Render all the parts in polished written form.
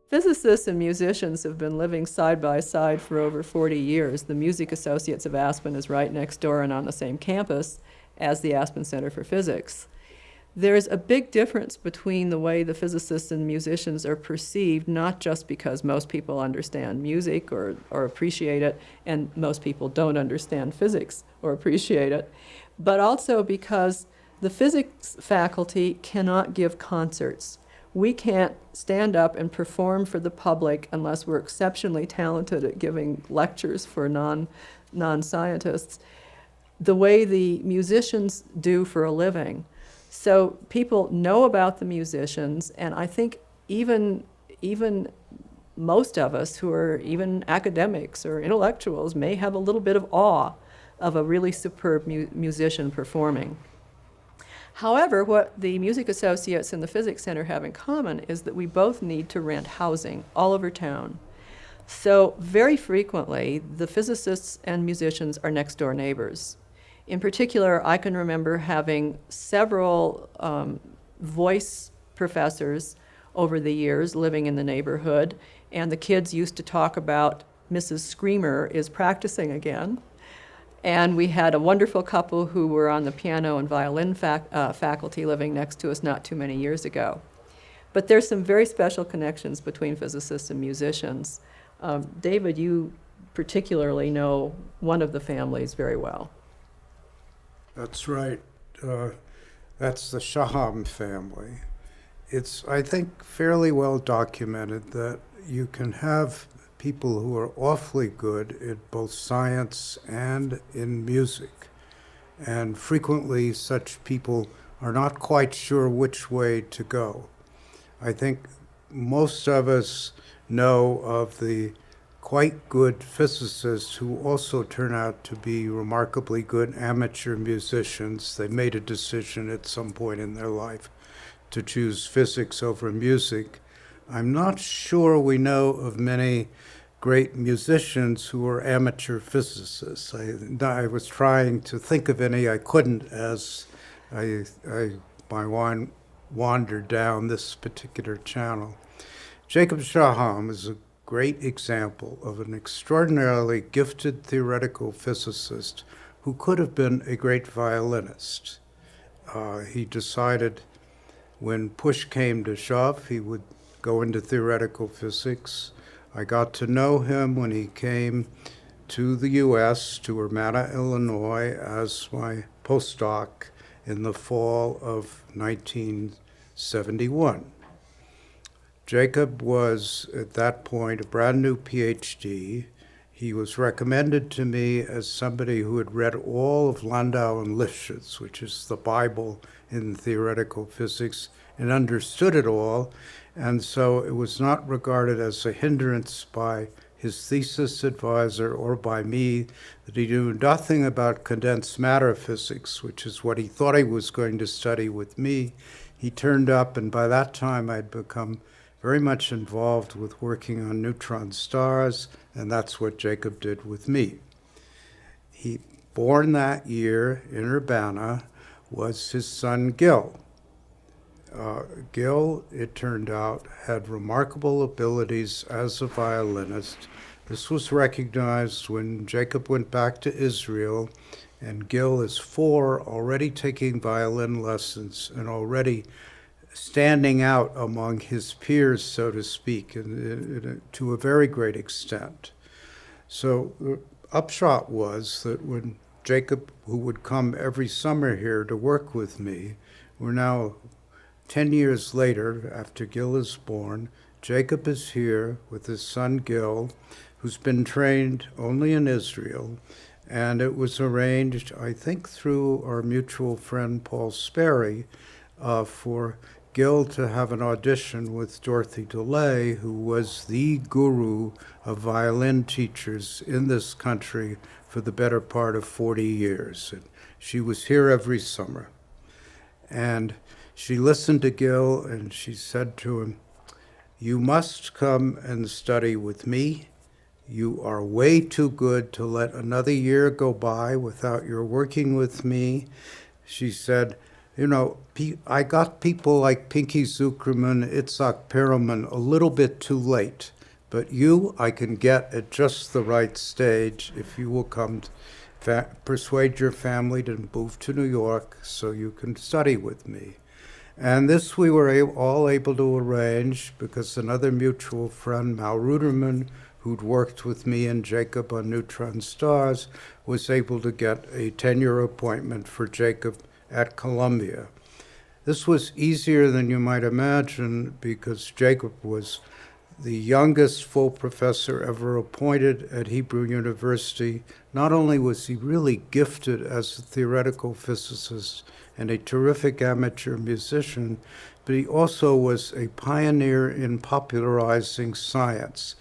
Physicists and musicians have been living side by side for over 40 years. The Music Associates of Aspen is right next door and on the same campus as the Aspen Center for Physics. There's a big difference between the way the physicists and musicians are perceived, not just because most people understand music or appreciate it, and most people don't understand physics or appreciate it, but also because the physics faculty cannot give concerts. We can't stand up and perform for the public unless we're exceptionally talented at giving lectures for non-scientists, the way the musicians do for a living. So people know about the musicians, and I think even most of us who are even academics or intellectuals may have a little bit of awe of a really superb musician performing. However, what the Music Associates and the Physics Center have in common is that we both need to rent housing all over town. So very frequently, the physicists and musicians are next door neighbors. In particular, I can remember having several voice professors over the years living in the neighborhood, and the kids used to talk about Mrs. Screamer is practicing again. And we had a wonderful couple who were on the piano and violin faculty living next to us not too many years ago. But there's some very special connections between physicists and musicians. David, you particularly know one of the families very well. That's right. That's the Shaham family. It's, I think, fairly well documented that you can have people who are awfully good at both science and in music. And frequently such people are not quite sure which way to go. I think most of us know of the quite good physicists who also turn out to be remarkably good amateur musicians. They made a decision at some point in their life to choose physics over music. I'm not sure we know of many great musicians who are amateur physicists. I was trying to think of any. I couldn't as my mind wandered down this particular channel. Jacob Shaham is a great example of an extraordinarily gifted theoretical physicist who could have been a great violinist. He decided when push came to shove, he would go into theoretical physics. I got to know him when he came to the U.S., to Urbana, Illinois, as my postdoc in the fall of 1971. Jacob was, at that point, a brand new PhD. He was recommended to me as somebody who had read all of Landau and Lifshitz, which is the Bible in theoretical physics, and understood it all. And so it was not regarded as a hindrance by his thesis advisor or by me that he knew nothing about condensed matter physics, which is what he thought he was going to study with me. He turned up, and by that time I'd become very much involved with working on neutron stars, and that's what Jacob did with me. He, born that year in Urbana, was his son Gil. Gil, it turned out, had remarkable abilities as a violinist. This was recognized when Jacob went back to Israel, and Gil is 4, already taking violin lessons and already standing out among his peers, so to speak, to a very great extent. So the upshot was that when Jacob, who would come every summer here to work with me, we're now 10 years later, after Gil is born, Jacob is here with his son Gil, who's been trained only in Israel, and it was arranged, I think, through our mutual friend Paul Sperry, for Gil to have an audition with Dorothy DeLay, who was the guru of violin teachers in this country for the better part of 40 years. And she was here every summer. And she listened to Gil and she said to him, "You must come and study with me. You are way too good to let another year go by without your working with me." She said, You know, I got people like Pinky Zuckerman, Itzhak Perelman a little bit too late. But you, I can get at just the right stage if you will come persuade your family to move to New York so you can study with me. And this we were all able to arrange because another mutual friend, Mal Ruderman, who'd worked with me and Jacob on Neutron Stars, was able to get a tenure appointment for Jacob at Columbia. This was easier than you might imagine because Jacob was the youngest full professor ever appointed at Hebrew University. Not only was he really gifted as a theoretical physicist and a terrific amateur musician, but he also was a pioneer in popularizing science.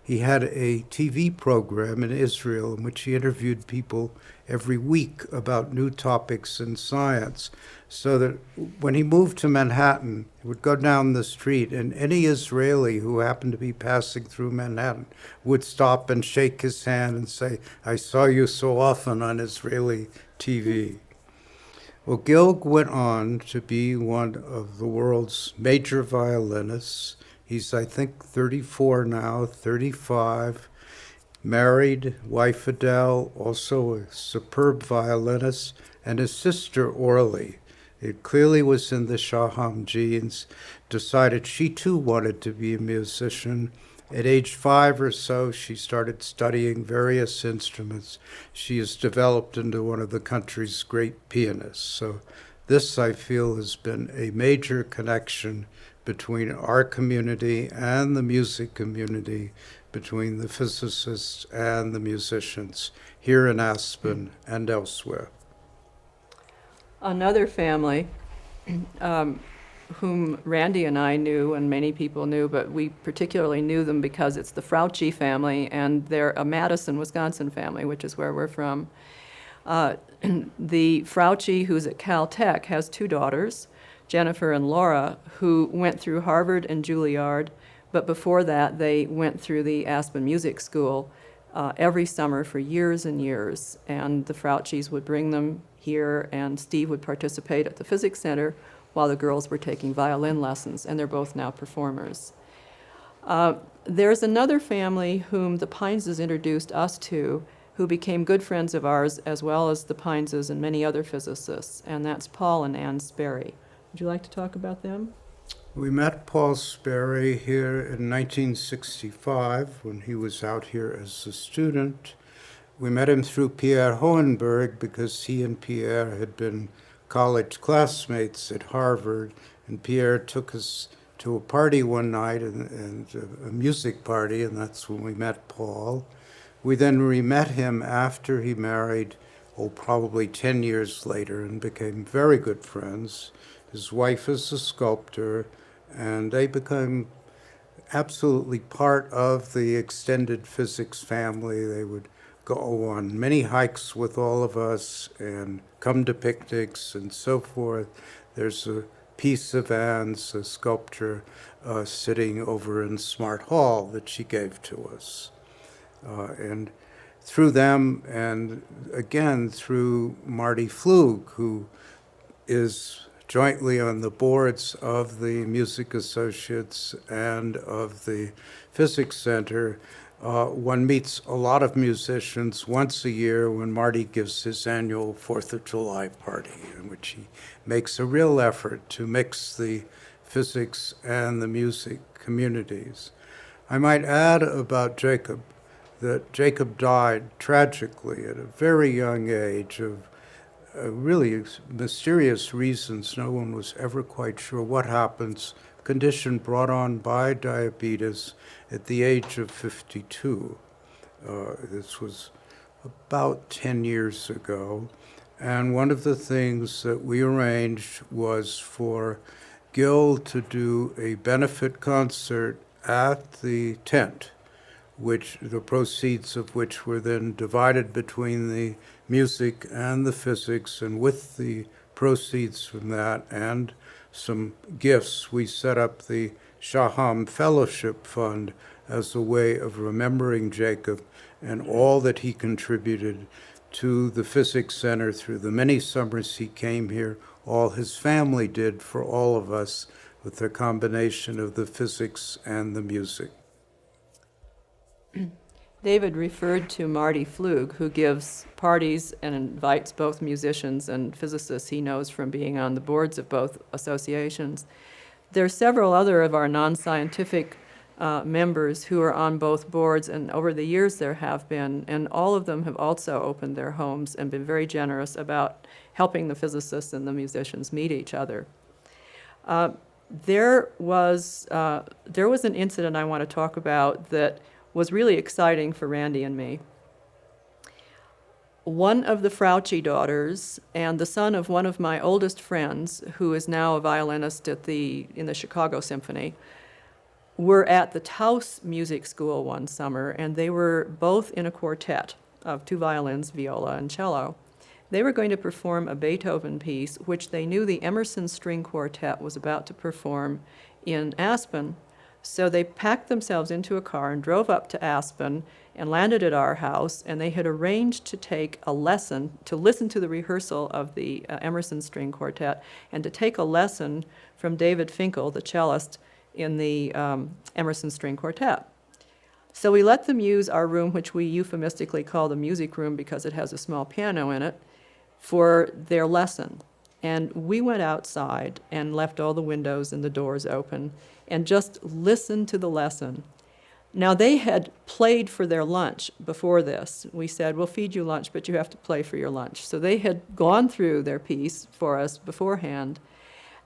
He had a TV program in Israel in which he interviewed people every week about new topics in science, so that when he moved to Manhattan, he would go down the street, and any Israeli who happened to be passing through Manhattan would stop and shake his hand and say, "I saw you so often on Israeli TV." Well, Gil went on to be one of the world's major violinists. He's, I think, 34 now, 35, married, wife Adele, also a superb violinist, and his sister Orly. It clearly was in the Shaham genes, decided she too wanted to be a musician. At age 5 or so, she started studying various instruments. She has developed into one of the country's great pianists. So this, I feel, has been a major connection between our community and the music community, between the physicists and the musicians here in Aspen and elsewhere. Another family whom Randy and I knew, and many people knew, but we particularly knew them because it's the Frautschi family, and they're a Madison, Wisconsin family, which is where we're from. The Frautschi, who's at Caltech, has 2 daughters, Jennifer and Laura, who went through Harvard and Juilliard, but before that they went through the Aspen Music School every summer for years and years, and the Frautschis would bring them here, and Steve would participate at the Physics Center while the girls were taking violin lessons, and they're both now performers. There's another family whom the Pineses introduced us to, who became good friends of ours, as well as the Pineses and many other physicists, and that's Paul and Ann Sperry. Would you like to talk about them? We met Paul Sperry here in 1965 when he was out here as a student. We met him through Pierre Hohenberg because he and Pierre had been college classmates at Harvard, and Pierre took us to a party one night, and a music party, and that's when we met Paul. We then re-met him after he married, probably 10 years later, and became very good friends. His wife is a sculptor, and they became absolutely part of the extended physics family. They would go on many hikes with all of us and come to picnics and so forth. There's a piece of Anne's, a sculpture, sitting over in Smart Hall that she gave to us. And through them, and again through Marty Flug, who is jointly on the boards of the Music Associates and of the Physics Center, one meets a lot of musicians once a year when Marty gives his annual 4th of July party, in which he makes a real effort to mix the physics and the music communities. I might add about Jacob that Jacob died tragically at a very young age of really mysterious reasons. No one was ever quite sure what happens. Condition brought on by diabetes at the age of 52. This was about 10 years ago. And one of the things that we arranged was for Gil to do a benefit concert at the tent, which the proceeds of which were then divided between the music and the physics, and with the proceeds from that and some gifts, we set up the Shaham Fellowship Fund as a way of remembering Jacob and all that he contributed to the Physics Center through the many summers he came here, all his family did for all of us with the combination of the physics and the music. David referred to Marty Flug, who gives parties and invites both musicians and physicists he knows from being on the boards of both associations. There are several other of our non-scientific members who are on both boards, and over the years there have been, and all of them have also opened their homes and been very generous about helping the physicists and the musicians meet each other. There was an incident I want to talk about that was really exciting for Randy and me. One of the Frautschi daughters and the son of one of my oldest friends, who is now a violinist in the Chicago Symphony, were at the Taos Music School one summer, and they were both in a quartet of 2 violins, viola, and cello. They were going to perform a Beethoven piece, which they knew the Emerson String Quartet was about to perform in Aspen. So they packed themselves into a car and drove up to Aspen and landed at our house, and they had arranged to take a lesson, to listen to the rehearsal of the Emerson String Quartet, and to take a lesson from David Finkel, the cellist, in the Emerson String Quartet. So we let them use our room, which we euphemistically call the music room because it has a small piano in it, for their lesson. And we went outside and left all the windows and the doors open and just listened to the lesson. Now, they had played for their lunch before this. We said, we'll feed you lunch, but you have to play for your lunch. So they had gone through their piece for us beforehand.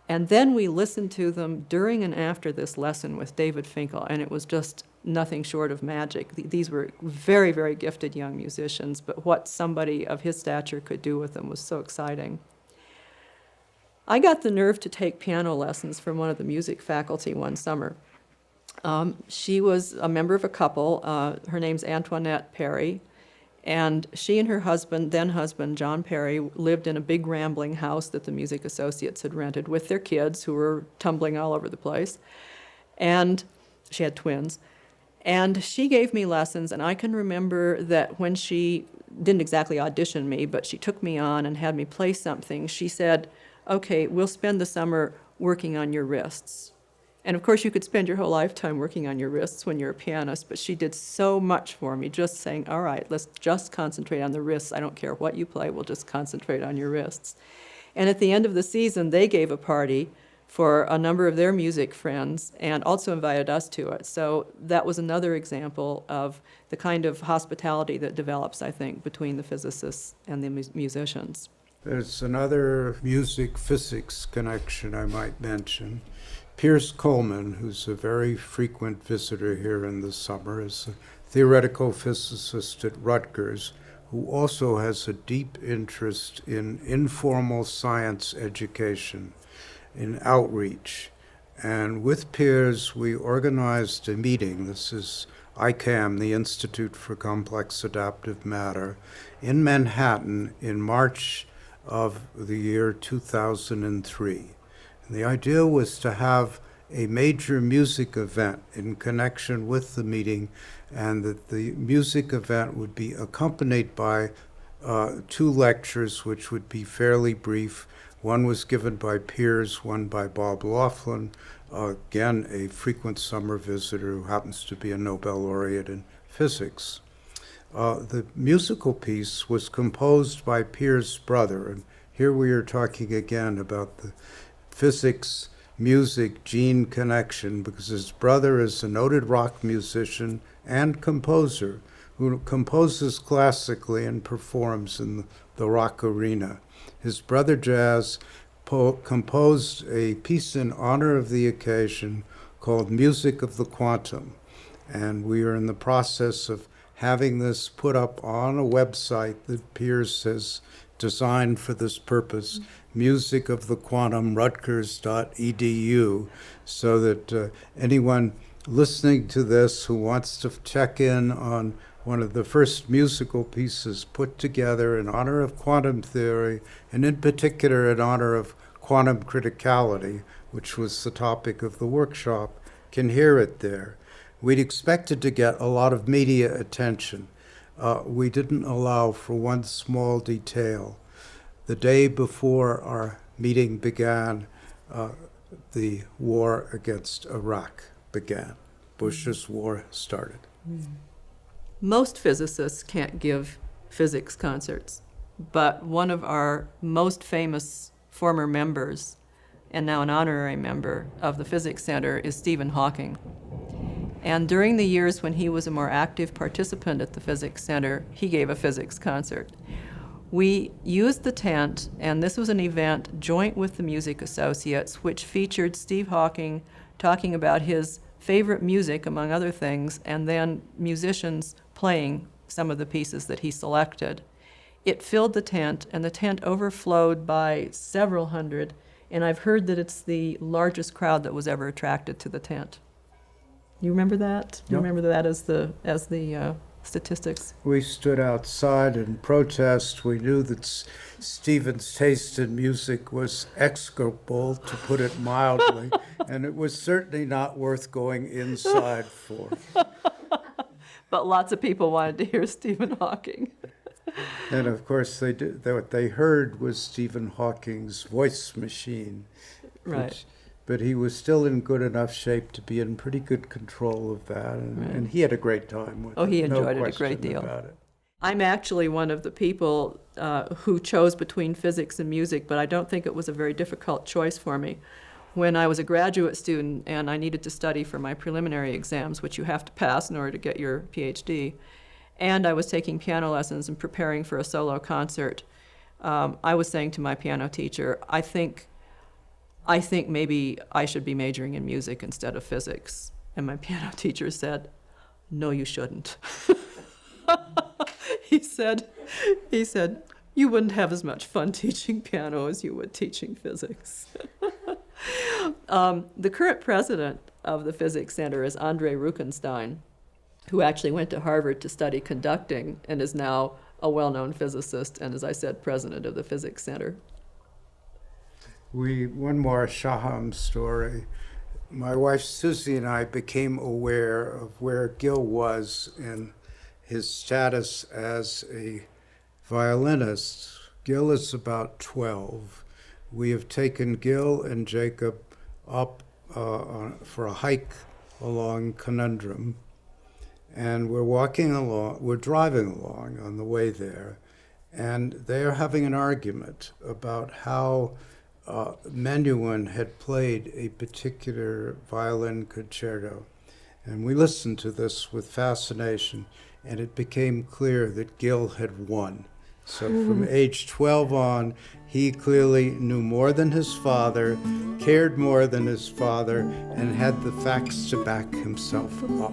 And then we listened to them during and after this lesson with David Finkel, and it was just nothing short of magic. These were very, very gifted young musicians, but what somebody of his stature could do with them was so exciting. I got the nerve to take piano lessons from one of the music faculty one summer. She was a member of a couple. Her name's Antoinette Perry, and she and her husband, then husband, John Perry, lived in a big rambling house that the Music Associates had rented with their kids who were tumbling all over the place. And she had twins. And she gave me lessons, and I can remember that when she didn't exactly audition me, but she took me on and had me play something, she said, okay, we'll spend the summer working on your wrists. And of course, you could spend your whole lifetime working on your wrists when you're a pianist, but she did so much for me, just saying, all right, let's just concentrate on the wrists. I don't care what you play, we'll just concentrate on your wrists. And at the end of the season, they gave a party for a number of their music friends and also invited us to it. So that was another example of the kind of hospitality that develops, I think, between the physicists and the musicians. There's another music-physics connection I might mention. Piers Coleman, who's a very frequent visitor here in the summer, is a theoretical physicist at Rutgers, who also has a deep interest in informal science education, in outreach. And with Piers, we organized a meeting. This is ICAM, the Institute for Complex Adaptive Matter, in Manhattan in March of the year 2003. And the idea was to have a major music event in connection with the meeting, and that the music event would be accompanied by 2 lectures, which would be fairly brief. One was given by Piers, one by Bob Laughlin, again, a frequent summer visitor who happens to be a Nobel laureate in physics. The musical piece was composed by Piers' brother, and here we are talking again about the physics, music, gene connection, because his brother is a noted rock musician and composer who composes classically and performs in the rock arena. His brother Jazz composed a piece in honor of the occasion called Music of the Quantum, and we are in the process of having this put up on a website that Piers has designed for this purpose, Music of the Quantum, rutgers.edu, so that anyone listening to this who wants to check in on one of the first musical pieces put together in honor of quantum theory, and in particular in honor of quantum criticality, which was the topic of the workshop, can hear it there. We'd expected to get a lot of media attention. We didn't allow for one small detail. The day before our meeting began, the war against Iraq began. Bush's war started. Most physicists can't give physics concerts, but one of our most famous former members, and now an honorary member of the Physics Center, is Stephen Hawking. And during the years when he was a more active participant at the Physics Center, he gave a physics concert. We used the tent, and this was an event joint with the Music Associates, which featured Steve Hawking talking about his favorite music, among other things, and then musicians playing some of the pieces that he selected. It filled the tent, and the tent overflowed by several hundred, and I've heard that it's the largest crowd that was ever attracted to the tent. You remember that? You Yep. remember that as the statistics? We stood outside in protest. We knew that Stephen's taste in music was execrable, to put it mildly, and it was certainly not worth going inside for. But lots of people wanted to hear Stephen Hawking. And of course, what they heard was Stephen Hawking's voice machine. Right. But he was still in good enough shape to be in pretty good control of that, and, Right. and he had a great time with it. Oh, he enjoyed no it a great question deal. about it. I'm actually one of the people who chose between physics and music, but I don't think it was a very difficult choice for me. When I was a graduate student and I needed to study for my preliminary exams, which you have to pass in order to get your PhD, and I was taking piano lessons and preparing for a solo concert, I was saying to my piano teacher, I think maybe I should be majoring in music instead of physics. And my piano teacher said, no, you shouldn't. He said, you wouldn't have as much fun teaching piano as you would teaching physics. The current president of the Physics Center is Andre Rukenstein, who actually went to Harvard to study conducting and is now a well-known physicist and, as I said, president of the Physics Center. One more Shaham story. My wife Susie and I became aware of where Gil was in his status as a violinist. Gil is about 12. We have taken Gil and Jacob up for a hike along Conundrum, and we're driving along on the way there, and they are having an argument about how Menuhin had played a particular violin concerto. And we listened to this with fascination, and it became clear that Gil had won. So from age 12 on, he clearly knew more than his father, cared more than his father, and had the facts to back himself up.